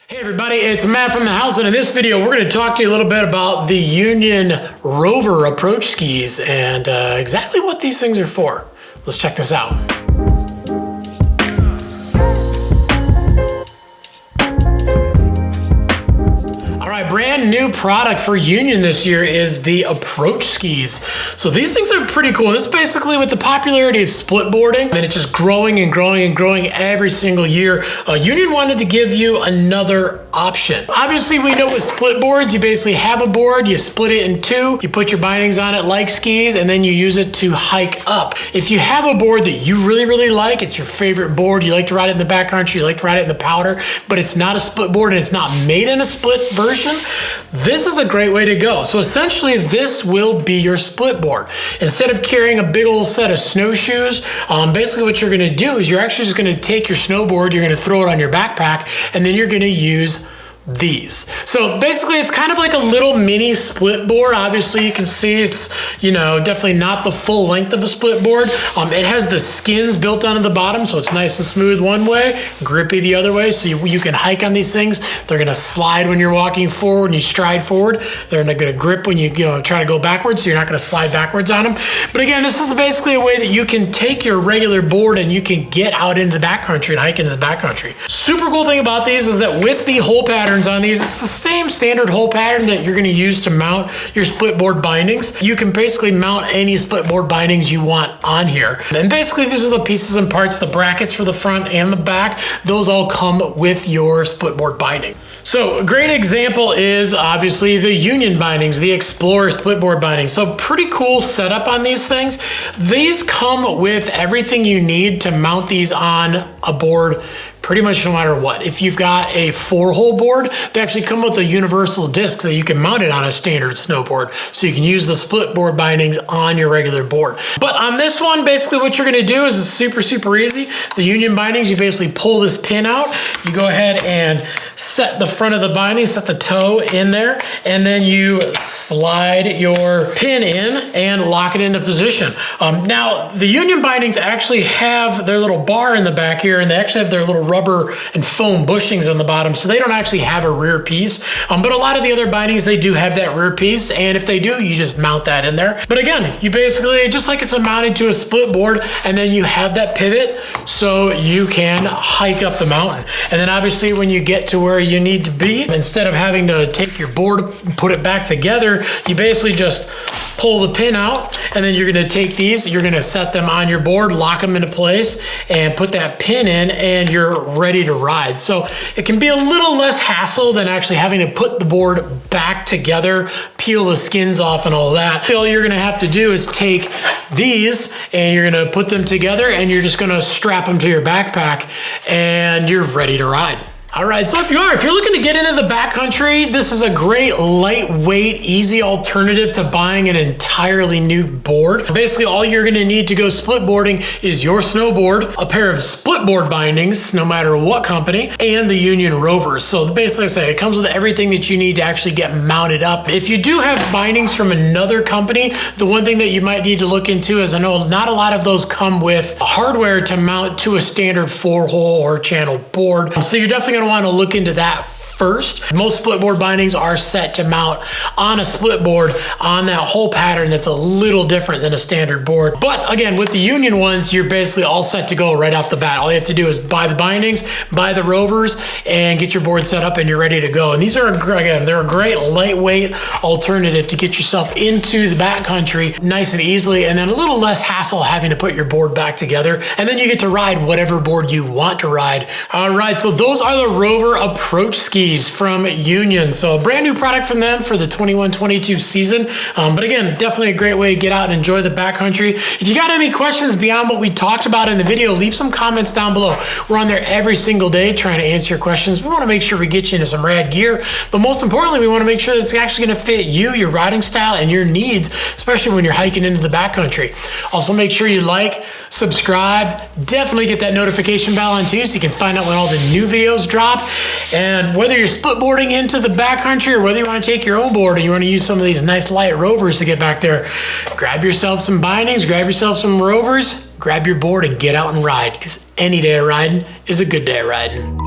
Hey everybody, it's Matt from the house, and in this video we're going to talk to you a little bit about the Union Rover approach skis and exactly what these things are for. Let's check this out. Brand new product for Union this year is the approach skis. So these things are pretty cool. This is basically with the popularity of split boarding, and it's just growing and growing and growing every single year. Union wanted to give you another option. Obviously, we know with split boards, you basically have a board, you split it in two, you put your bindings on it like skis, and then you use it to hike up. If you have a board that you really like, it's your favorite board, you like to ride it in the backcountry, you like to ride it in the powder, but it's not a split board and it's not made in a split version, this is a great way to go. So essentially, this will be your split board. Instead of carrying a big old set of snowshoes, basically what you're gonna do is you're actually just gonna take your snowboard, you're gonna throw it on your backpack, and then you're gonna use these. So basically it's kind of like a little mini split board. Obviously you can see it's, definitely not the full length of a split board. It has the skins built onto the bottom, so it's nice and smooth one way, grippy the other way, so you can hike on these things. They're gonna slide when you're walking forward and you stride forward. They're not gonna grip when you try to go backwards, so you're not gonna slide backwards on them. But again, this is basically a way that you can take your regular board and you can get out into the backcountry and hike into the backcountry. Super cool thing about these is that with the hole pattern on these, it's the same standard hole pattern that you're going to use to mount your split board bindings. You can basically mount any split board bindings you want on here. And basically these are the pieces and parts, the brackets for the front and the back. Those all come with your split board binding. So a great example is obviously the Union bindings, the Explorer split board binding. So pretty cool setup on these things. These come with everything you need to mount these on a board pretty much no matter what. If you've got a 4-hole board, they actually come with a universal disc that you can mount it on a standard snowboard. So you can use the split board bindings on your regular board. But on this one, basically what you're gonna do is it's super easy. The Union bindings, you basically pull this pin out, you go ahead and set the front of the binding, set the toe in there, and then you slide your pin in and lock it into position. Now, the Union bindings actually have their little bar in the back here, and they actually have their little rubber and foam bushings on the bottom, so they don't actually have a rear piece. But a lot of the other bindings, they do have that rear piece, and if they do, you just mount that in there. But again, you basically, just like it's mounted to a split board, and then you have that pivot so you can hike up the mountain. And then obviously when you get to where you need to be, instead of having to take your board and put it back together, you basically just pull the pin out, and then you're gonna take these, you're gonna set them on your board, lock them into place, and put that pin in, and you're ready to ride. So it can be a little less hassle than actually having to put the board back together, peel the skins off and all that. All you're gonna have to do is take these and you're gonna put them together, and you're just gonna strap them to your backpack, and you're ready to ride. All right, so if you're looking to get into the backcountry, this is a great lightweight, easy alternative to buying an entirely new board. Basically, all you're gonna need to go split boarding is your snowboard, a pair of split board bindings, no matter what company, and the Union Rovers. So basically, like I said, it comes with everything that you need to actually get mounted up. If you do have bindings from another company, the one thing that you might need to look into is, I know not a lot of those come with hardware to mount to a standard 4-hole or channel board. So you're definitely gonna want to look into that first. Most split board bindings are set to mount on a split board on that hole pattern that's a little different than a standard board. But again, with the Union ones, you're basically all set to go right off the bat. All you have to do is buy the bindings, buy the Rovers, and get your board set up, and you're ready to go. And these are, again, they're a great lightweight alternative to get yourself into the backcountry nice and easily, and then a little less hassle having to put your board back together. And then you get to ride whatever board you want to ride. All right, so those are the Rover approach skis from Union. So a brand new product from them for the 21-22 season. But again, definitely a great way to get out and enjoy the backcountry. If you got any questions beyond what we talked about in the video, leave some comments down below. We're on there every single day trying to answer your questions. We want to make sure we get you into some rad gear, but most importantly, we want to make sure that it's actually going to fit you, your riding style, and your needs, especially when you're hiking into the backcountry. Also, make sure you like, subscribe, definitely get that notification bell on too so you can find out when all the new videos drop. And whether you're split boarding into the backcountry or whether you want to take your own board and you want to use some of these nice light Rovers to get back there, grab yourself some bindings, grab yourself some Rovers, grab your board and get out and ride, because any day of riding is a good day of riding.